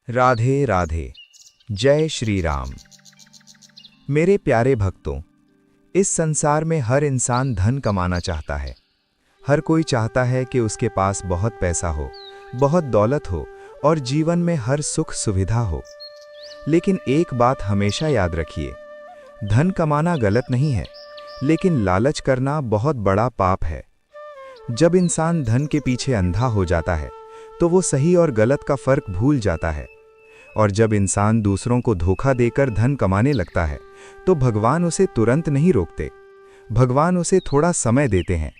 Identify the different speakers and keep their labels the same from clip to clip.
Speaker 1: राधे राधे। जय श्री राम। मेरे प्यारे भक्तों, इस संसार में हर इंसान धन कमाना चाहता है। हर कोई चाहता है कि उसके पास बहुत पैसा हो, बहुत दौलत हो और जीवन में हर सुख सुविधा हो। लेकिन एक बात हमेशा याद रखिए, धन कमाना गलत नहीं है, लेकिन लालच करना बहुत बड़ा पाप है। जब इंसान धन के पीछे अंधा हो जाता है तो वो सही और गलत का फर्क भूल जाता है। और जब इंसान दूसरों को धोखा देकर धन कमाने लगता है तो भगवान उसे तुरंत नहीं रोकते। भगवान उसे थोड़ा समय देते हैं,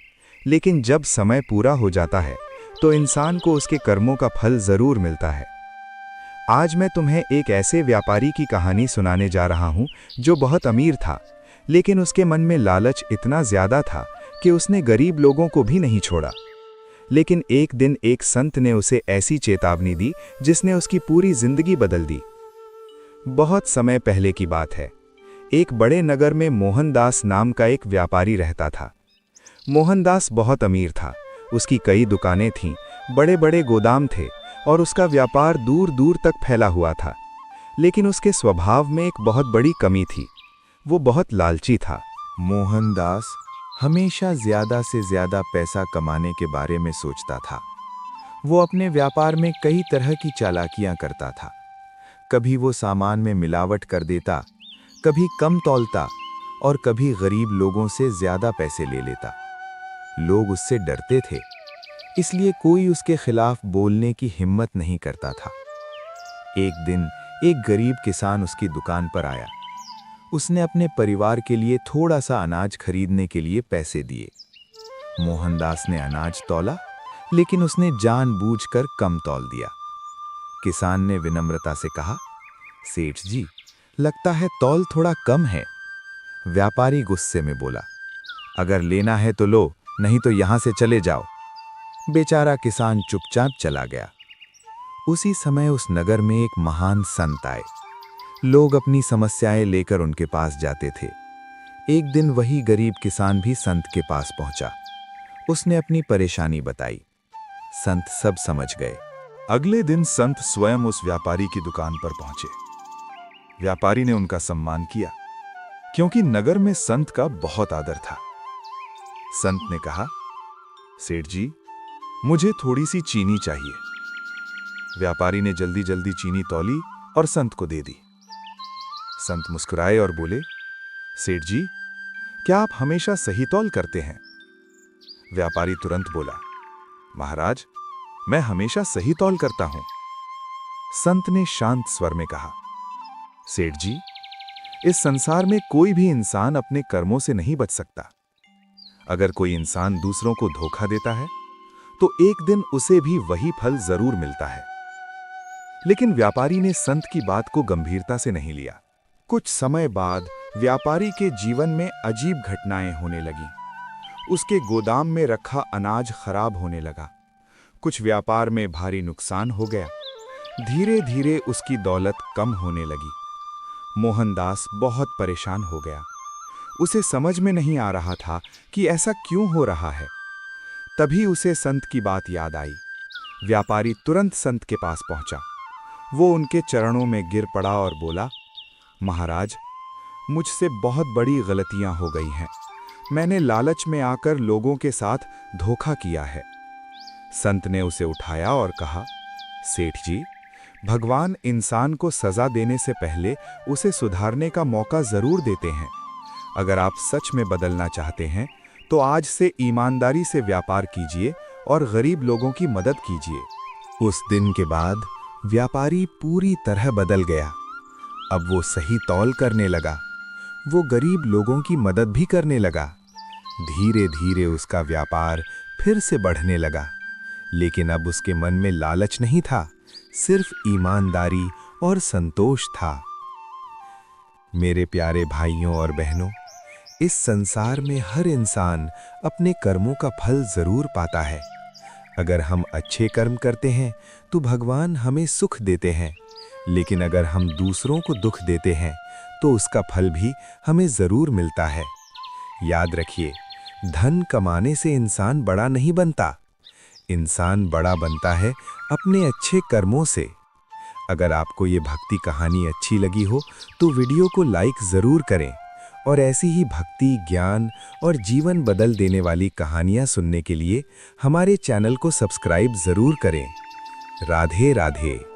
Speaker 1: लेकिन जब समय पूरा हो जाता है तो इंसान को उसके कर्मों का फल जरूर मिलता है। आज मैं तुम्हें एक ऐसे व्यापारी की कहानी सुनाने जा रहा हूं जो बहुत अमीर था, लेकिन उसके मन में लालच इतना ज्यादा था कि उसने गरीब लोगों को भी नहीं छोड़ा। लेकिन एक दिन एक संत ने उसे ऐसी चेतावनी दी जिसने उसकी पूरी जिंदगी बदल दी। बहुत समय पहले की बात है। एक बड़े नगर में मोहनदास नाम का एक व्यापारी रहता था। मोहनदास बहुत अमीर था। उसकी कई दुकानें थीं, बड़े बड़े गोदाम थे और उसका व्यापार दूर दूर तक फैला हुआ था। लेकिन उसके स्वभाव में एक बहुत बड़ी कमी थी। वो बहुत लालची था। मोहनदास हमेशा ज्यादा से ज्यादा पैसा कमाने के बारे में सोचता था। वो अपने व्यापार में कई तरह की चालाकियां करता था। कभी वो सामान में मिलावट कर देता, कभी कम तौलता और कभी गरीब लोगों से ज्यादा पैसे ले लेता। लोग उससे डरते थे, इसलिए कोई उसके खिलाफ बोलने की हिम्मत नहीं करता था। एक दिन एक गरीब किसान उसकी दुकान पर आया। उसने अपने परिवार के लिए थोड़ा सा अनाज खरीदने के लिए पैसे दिए। मोहनदास ने अनाज तौला, लेकिन उसने जानबूझकर कम तौल दिया। किसान ने विनम्रता से कहा, सेठ जी, लगता है तौल थोड़ा कम है। व्यापारी गुस्से में बोला, अगर लेना है तो लो, नहीं तो यहां से चले जाओ। बेचारा किसान चुपचाप चला गया। उसी समय उस नगर में एक महान संत आए। लोग अपनी समस्याएं लेकर उनके पास जाते थे। एक दिन वही गरीब किसान भी संत के पास पहुंचा। उसने अपनी परेशानी बताई। संत सब समझ गए।
Speaker 2: अगले दिन संत स्वयं उस व्यापारी की दुकान पर पहुंचे। व्यापारी ने उनका सम्मान किया, क्योंकि नगर में संत का बहुत आदर था। संत ने कहा, सेठ जी, मुझे थोड़ी सी चीनी चाहिए। व्यापारी ने जल्दी जल्दी चीनी तौली और संत को दे दी। संत मुस्कुराए और बोले, सेठ जी, क्या आप हमेशा सही तौल करते हैं? व्यापारी तुरंत बोला, महाराज, मैं हमेशा सही तौल करता हूं। संत ने शांत स्वर में कहा, सेठ जी, इस संसार में कोई भी इंसान अपने कर्मों से नहीं बच सकता। अगर कोई इंसान दूसरों को धोखा देता है तो एक दिन उसे भी वही फल जरूर मिलता है। लेकिन व्यापारी ने संत की बात को गंभीरता से नहीं लिया। कुछ समय बाद व्यापारी के जीवन में अजीब घटनाएं होने लगीं। उसके गोदाम में रखा अनाज खराब होने लगा। कुछ व्यापार में भारी नुकसान हो गया। धीरे धीरे उसकी दौलत कम होने लगी। मोहनदास बहुत परेशान हो गया। उसे समझ में नहीं आ रहा था कि ऐसा क्यों हो रहा है। तभी उसे संत की बात याद आई। व्यापारी तुरंत संत के पास पहुंचा। वो उनके चरणों में गिर पड़ा और बोला, महाराज, मुझसे बहुत बड़ी गलतियां हो गई हैं। मैंने लालच में आकर लोगों के साथ धोखा किया है। संत ने उसे उठाया और कहा, सेठ जी, भगवान इंसान को सजा देने से पहले उसे सुधारने का मौका जरूर देते हैं। अगर आप सच में बदलना चाहते हैं तो आज से ईमानदारी से व्यापार कीजिए और गरीब लोगों की मदद कीजिए। उस दिन के बाद व्यापारी पूरी तरह बदल गया। अब वो सही तौल करने लगा। वो गरीब लोगों की मदद भी करने लगा। धीरे धीरे उसका व्यापार फिर से बढ़ने लगा। लेकिन अब उसके मन में लालच नहीं था, सिर्फ ईमानदारी और संतोष था। मेरे प्यारे भाइयों और बहनों, इस संसार में हर इंसान अपने कर्मों का फल जरूर पाता है। अगर हम अच्छे कर्म करते हैं तो भगवान हमें सुख देते हैं, लेकिन अगर हम दूसरों को दुख देते हैं तो उसका फल भी हमें जरूर मिलता है। याद रखिए, धन कमाने से इंसान बड़ा नहीं बनता। इंसान बड़ा बनता है अपने अच्छे कर्मों से।
Speaker 1: अगर आपको ये भक्ति कहानी अच्छी लगी हो तो वीडियो को लाइक ज़रूर करें और ऐसी ही भक्ति, ज्ञान और जीवन बदल देने वाली कहानियाँ सुनने के लिए हमारे चैनल को सब्सक्राइब ज़रूर करें। राधे राधे।